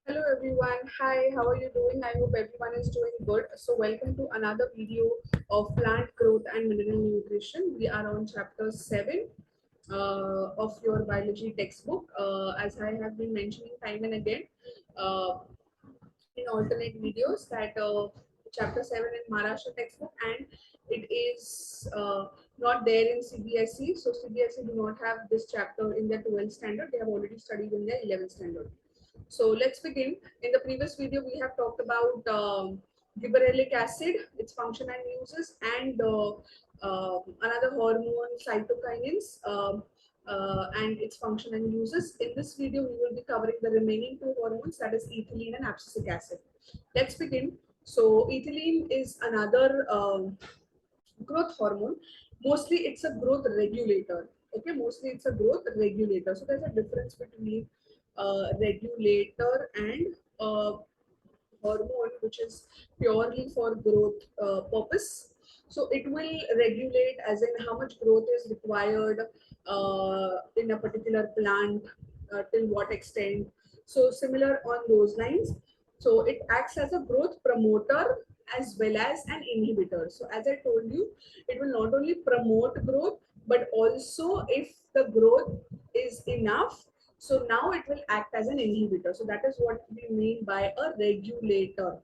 Hello everyone. Hi, how are you doing? I hope everyone is doing good. So, welcome to another video of plant growth and mineral nutrition. We are on chapter 7 of your biology textbook. As I have been mentioning time and again uh, in alternate videos, that chapter 7 in Maharashtra textbook, and it is not there in CBSE. So, CBSE do not have this chapter in their 12th standard, they have already studied in their 11th standard. So let's begin. In the previous video, we have talked about gibberellic acid, its function and uses, and another hormone, cytokinins, and its function and uses. In this video, we will be covering the remaining two hormones, that is ethylene and abscisic acid. Let's begin. So ethylene is another growth hormone. Mostly, it's a growth regulator. Okay, mostly it's a growth regulator. So there's a difference between regulator and hormone, which is purely for growth purpose. So it will regulate, as in how much growth is required in a particular plant, till what extent. So similar on those lines. So it acts as a growth promoter as well as an inhibitor. So as I told you, it will not only promote growth, but also if the growth is enough, so now it will act as an inhibitor. So that is what we mean by a regulator.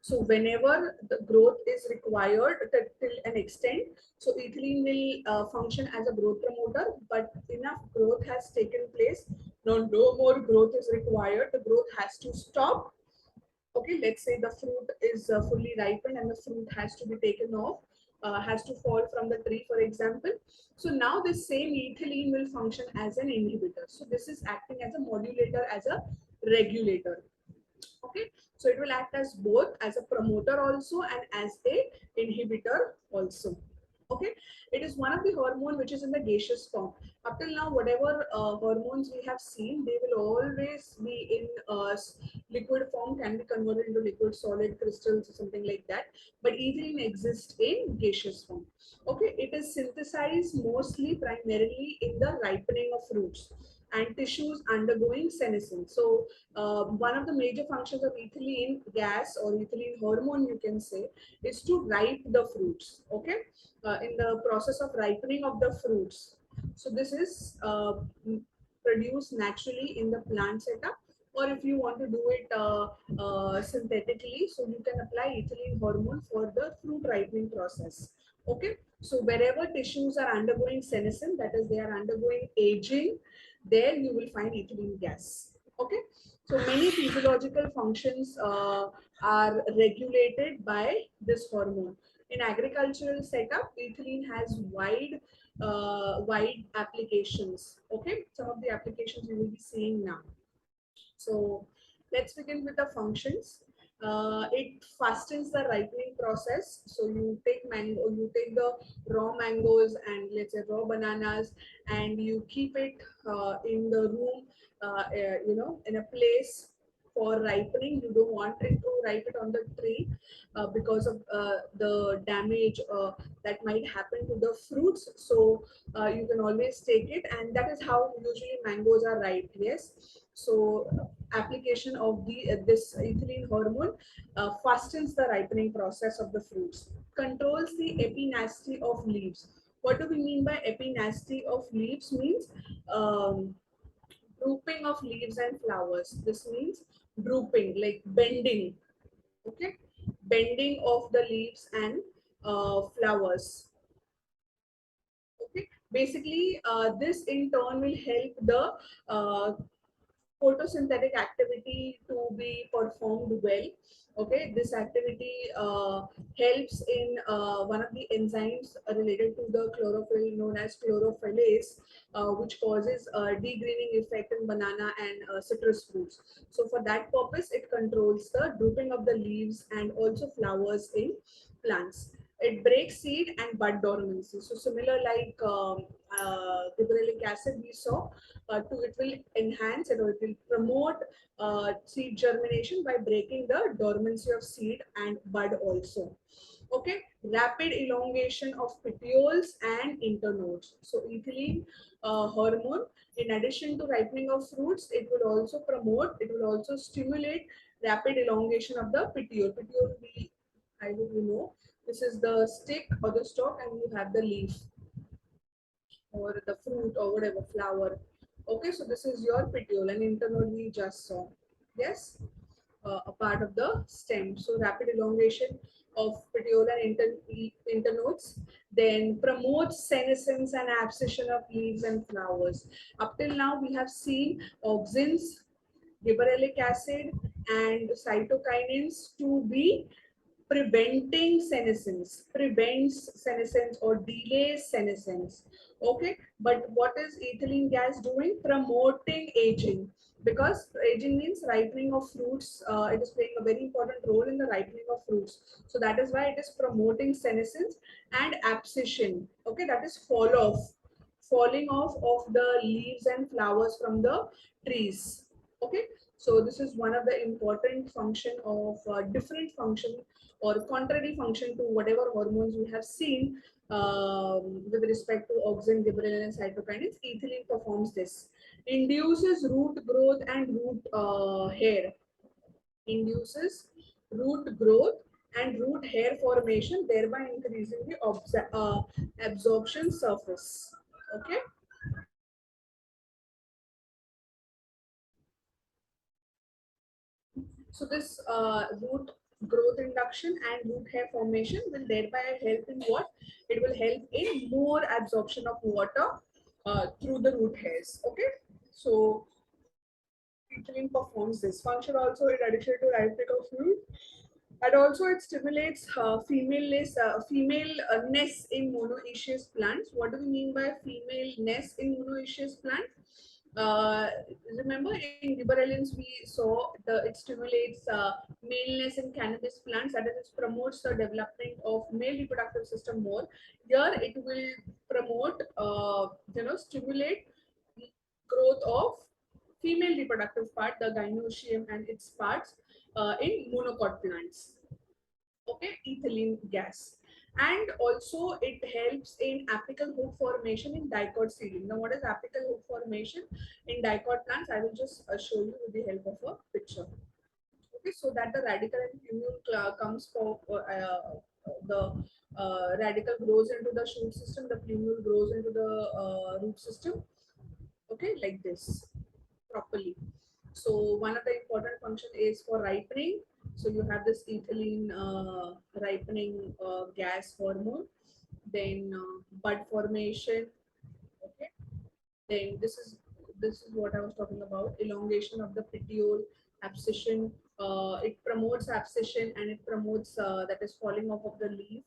So whenever the growth is required till an extent, so ethylene will function as a growth promoter, but enough growth has taken place. Now no more growth is required. The growth has to stop. Okay, let's say the fruit is fully ripened and the fruit has to be taken off, has to fall from the tree, for example. So now this same ethylene will function as an inhibitor. So this is acting as a modulator, as a regulator. Okay, so it will act as both as a promoter also and as a inhibitor also. Okay, it is one of the hormone which is in the gaseous form. Up till now, whatever hormones we have seen, they will always be in liquid form, can be converted into liquid, solid, crystals, or something like that. But ethylene exists in gaseous form. Okay, it is synthesized mostly primarily in the ripening of fruits and tissues undergoing senescence. So one of the major functions of ethylene gas or ethylene hormone, you can say, is to ripe the fruits. Okay, in the process of ripening of the fruits. So this is produced naturally in the plant setup, or if you want to do it synthetically, so you can apply ethylene hormone for the fruit ripening process. Okay, so wherever tissues are undergoing senescence, that is, they are undergoing aging, there you will find ethylene gas. Okay, so many physiological functions are regulated by this hormone. In agricultural setup, ethylene has wide applications. Okay, some of the applications you will be seeing now. So let's begin with the functions. It fastens the ripening process. So you take the raw mangoes and, let's say, raw bananas, and you keep it in the room, in a place for ripening. You don't want it to ripen on the tree because of the damage that might happen to the fruits. So you can always take it, and that is how usually mangoes are ripe. Yes. So application of this ethylene hormone fastens the ripening process of the fruits, controls the epinasty of leaves. What do we mean by epinasty of leaves? Means drooping of leaves and flowers. This means drooping, like bending. Okay, bending of the leaves and flowers. Okay, basically this in turn will help the uh, photosynthetic activity to be performed well. Okay, this activity helps in one of the enzymes related to the chlorophyll, known as chlorophyllase, which causes a degreening effect in banana and citrus fruits. So for that purpose, it controls the drooping of the leaves and also flowers in plants. It breaks seed and bud dormancy. So similar like gibberellic acid we saw, it will enhance it, or it will promote seed germination by breaking the dormancy of seed and bud also. Okay, rapid elongation of petioles and internodes. So ethylene hormone, in addition to ripening of fruits, it will also promote, it will also stimulate rapid elongation of the petiole. Petiole, we, I hope you know, this is the stick or the stalk, and you have the leaf or the fruit or whatever flower. Okay, so this is your petiole, and internode we just saw. Yes, a part of the stem. So rapid elongation of petiole and internodes, then promotes senescence and abscission of leaves and flowers. Up till now, we have seen auxins, gibberellic acid, and cytokinins to be preventing senescence, prevents senescence or delays senescence. Okay, but what is ethylene gas doing? Promoting aging, because aging means ripening of fruits. It is playing a very important role in the ripening of fruits. So that is why it is promoting senescence and abscission. Okay, that is falling off of the leaves and flowers from the trees. Okay, so this is one of the important function of different function or contrary function to whatever hormones we have seen with respect to auxin, gibberellin, and cytokinins. Ethylene performs this. Induces root growth and root hair. Induces root growth and root hair formation, thereby increasing the absorption surface. Okay. So this root growth induction and root hair formation will thereby help in what? It will help in more absorption of water through the root hairs. Okay. So ethylene performs this function also in addition to ripening of fruit, and also it stimulates femaleness in monoecious plants. What do we mean by femaleness in monoecious plant? Uh, Remember in gibberellins we saw it stimulates maleness in cannabis plants, that is, it promotes the development of male reproductive system more. Here it will promote, stimulate growth of female reproductive part, the gynoecium and its parts in monocot plants. Okay, ethylene gas. And also it helps in apical hook formation in dicot seedling. Now what is apical hook formation in dicot plants? I will just show you with the help of a picture. Okay, so that the radicle and plumule comes for the radicle grows into the shoot system, the plumule grows into the root system. Okay, like this properly. So one of the important function is for ripening. So you have this ethylene ripening gas hormone, then bud formation. Okay, then this is what I was talking about: elongation of the petiole, abscission. It promotes abscission and it promotes that is falling off of the leaf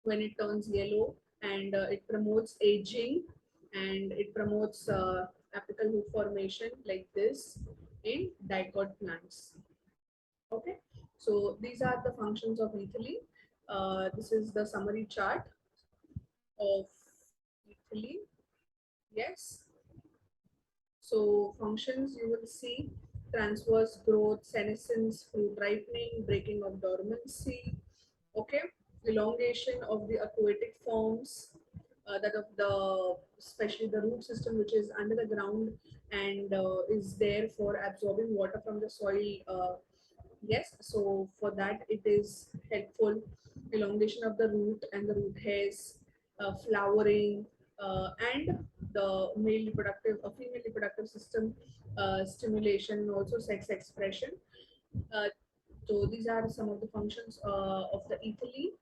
when it turns yellow, and it promotes aging, and it promotes apical hook formation like this in dicot plants. Okay, so these are the functions of ethylene. This is the summary chart of ethylene. Yes. So functions you will see: transverse growth, senescence, fruit ripening, breaking of dormancy. Okay, elongation of the aquatic forms, that of the especially the root system, which is under the ground and is there for absorbing water from the soil. Yes, so for that it is helpful. Elongation of the root and the root hairs, flowering, and the male reproductive or female reproductive system stimulation, also sex expression. Uh, so these are some of the functions of the ethylene,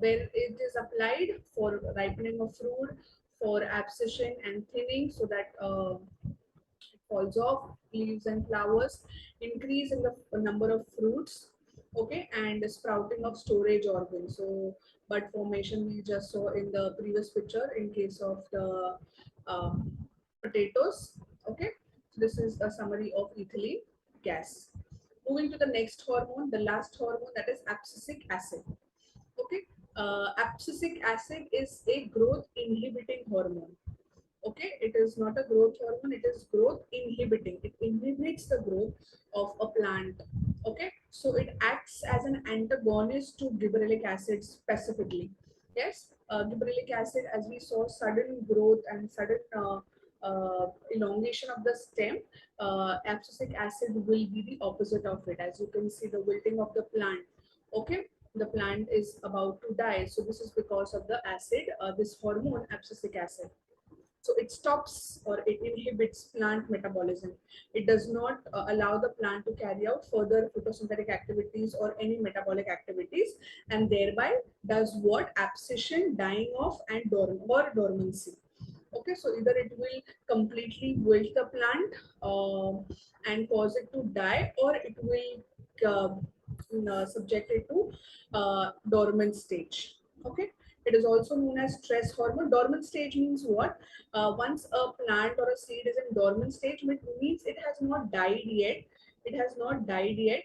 where it is applied for ripening of fruit, for abscission and thinning, so that falls off leaves and flowers, increase in the number of fruits, okay, and sprouting of storage organs. So bud formation we just saw in the previous picture in case of the um, potatoes. Okay, so this is a summary of ethylene gas. Moving to the next hormone, the last hormone, that is abscisic acid. Okay, abscisic acid is a growth inhibiting hormone. Okay, it is not a growth hormone, it is growth inhibiting. It inhibits the growth of a plant. Okay, So it acts as an antagonist to gibberellic acid specifically. Yes, gibberellic acid, as we saw, sudden growth and sudden elongation of the stem. Abscisic acid will be the opposite of it. As you can see, the wilting of the plant. Okay, the plant is about to die. So this is because of the acid, this hormone, abscisic acid. So it stops or it inhibits plant metabolism. It does not allow the plant to carry out further photosynthetic activities or any metabolic activities, and thereby does what? Abscission, dying off, and dormancy. Okay, so either it will completely wilt the plant and cause it to die, or it will subject it to dormant stage. Okay, it is also known as stress hormone. Dormant stage means what? Once a plant or a seed is in dormant stage, it means it has not died yet. It has not died yet.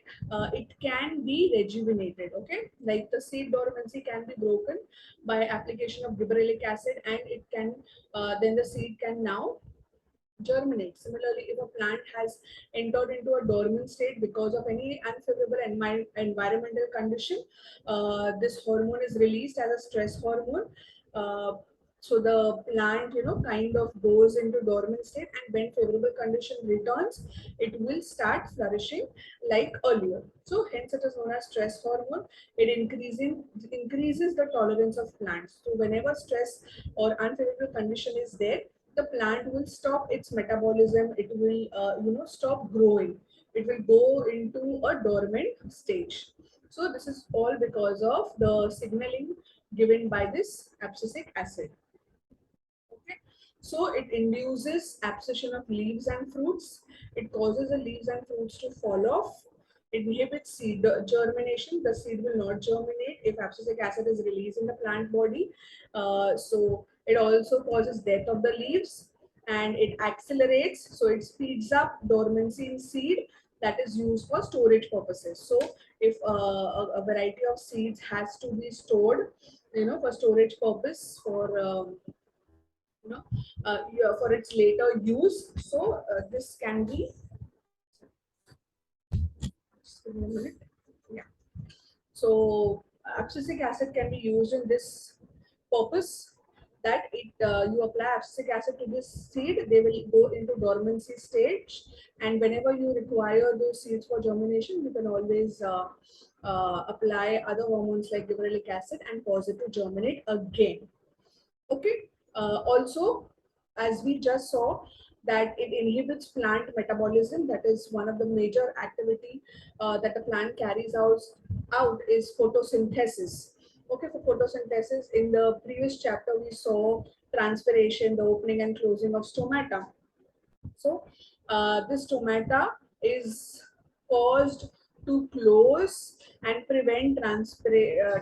It can be rejuvenated. Okay, like the seed dormancy can be broken by application of gibberellic acid, and it can then the seed can now germinate. Similarly, if a plant has entered into a dormant state because of any unfavorable environmental condition, this hormone is released as a stress hormone. Uh, so the plant, kind of goes into dormant state, and when favorable condition returns, it will start flourishing like earlier. So hence it is known as stress hormone. It increases the tolerance of plants. So whenever stress or unfavorable condition is there, the plant will stop its metabolism. It will stop growing. It will go into a dormant stage. So this is all because of the signaling given by this abscisic acid. Okay, so it induces abscission of leaves and fruits. It causes the leaves and fruits to fall off. It inhibits seed germination. The seed will not germinate if abscisic acid is released in the plant body. So it also causes death of the leaves, and it accelerates. So it speeds up dormancy in seed that is used for storage purposes. So if a variety of seeds has to be stored, for storage purpose, for you know yeah, for its later use. So this can be, just give me a minute. Yeah. So abscisic acid can be used in this purpose, that you apply abscisic acid to this seed, they will go into dormancy stage, and whenever you require those seeds for germination, you can always apply other hormones like gibberellic acid and cause it to germinate again. Okay. Also, as we just saw, that it inhibits plant metabolism. That is one of the major activity that the plant carries out is photosynthesis. Okay, for photosynthesis, in the previous chapter, we saw transpiration, the opening and closing of stomata. So this stomata is caused to close and prevent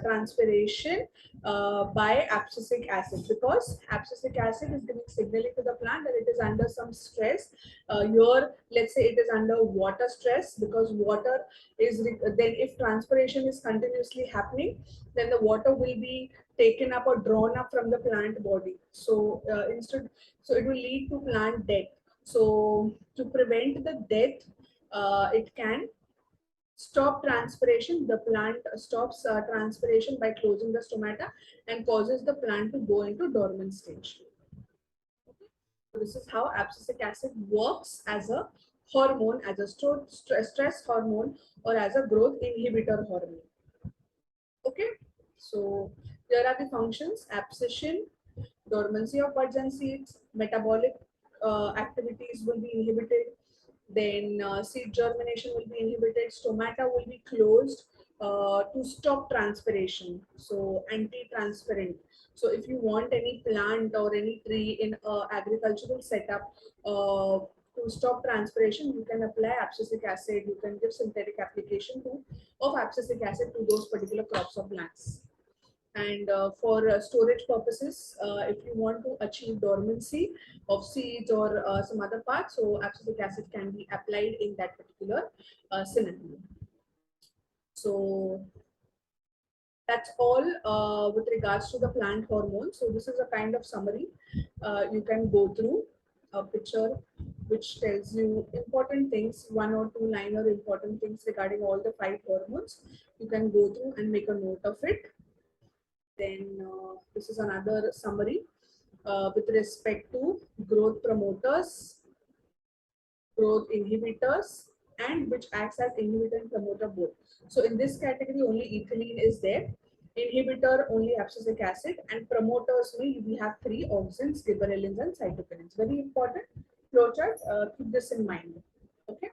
transpiration by abscisic acid, because abscisic acid is giving signaling to the plant that it is under some stress. Here, let's say it is under water stress, because water is, then if transpiration is continuously happening, then the water will be taken up or drawn up from the plant body. So so it will lead to plant death. So to prevent the death, it can stop transpiration. The plant stops transpiration by closing the stomata and causes the plant to go into dormant stage. Okay. So this is how abscisic acid works as a hormone, as a stress hormone, or as a growth inhibitor hormone. Okay. So here are the functions: abscission, dormancy of buds and seeds, metabolic activities will be inhibited, then seed germination will be inhibited, stomata will be closed to stop transpiration, so anti-transparent. So if you want any plant or any tree in agricultural setup to stop transpiration, you can apply abscisic acid, you can give synthetic application of abscisic acid to those particular crops or plants. And for storage purposes, if you want to achieve dormancy of seeds or some other parts, so abscisic acid can be applied in that particular scenario. So that's all with regards to the plant hormones. So this is a kind of summary you can go through. a picture which tells you important things, 1 or 2 liner important things regarding all the 5 hormones. You can go through and make a note of it. Then this is another summary with respect to growth promoters, growth inhibitors, and which acts as inhibitor and promoter both. So in this category, only ethylene is there. Inhibitor only abscisic acid, and promoters we have 3 auxins, gibberellins, and cytokinins. Very important flowchart. Keep this in mind. Okay.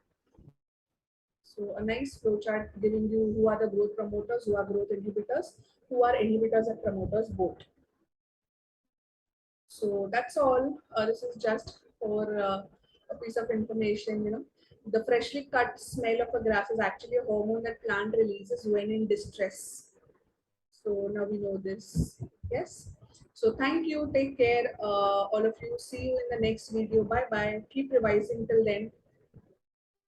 So a nice flowchart giving you who are the growth promoters, who are growth inhibitors, who are inhibitors and promoters both. So that's all. This is just for a piece of information. The freshly cut smell of a grass is actually a hormone that plant releases when in distress. So now we know this. Yes. So thank you. Take care, all of you. See you in the next video. Bye bye. Keep revising till then.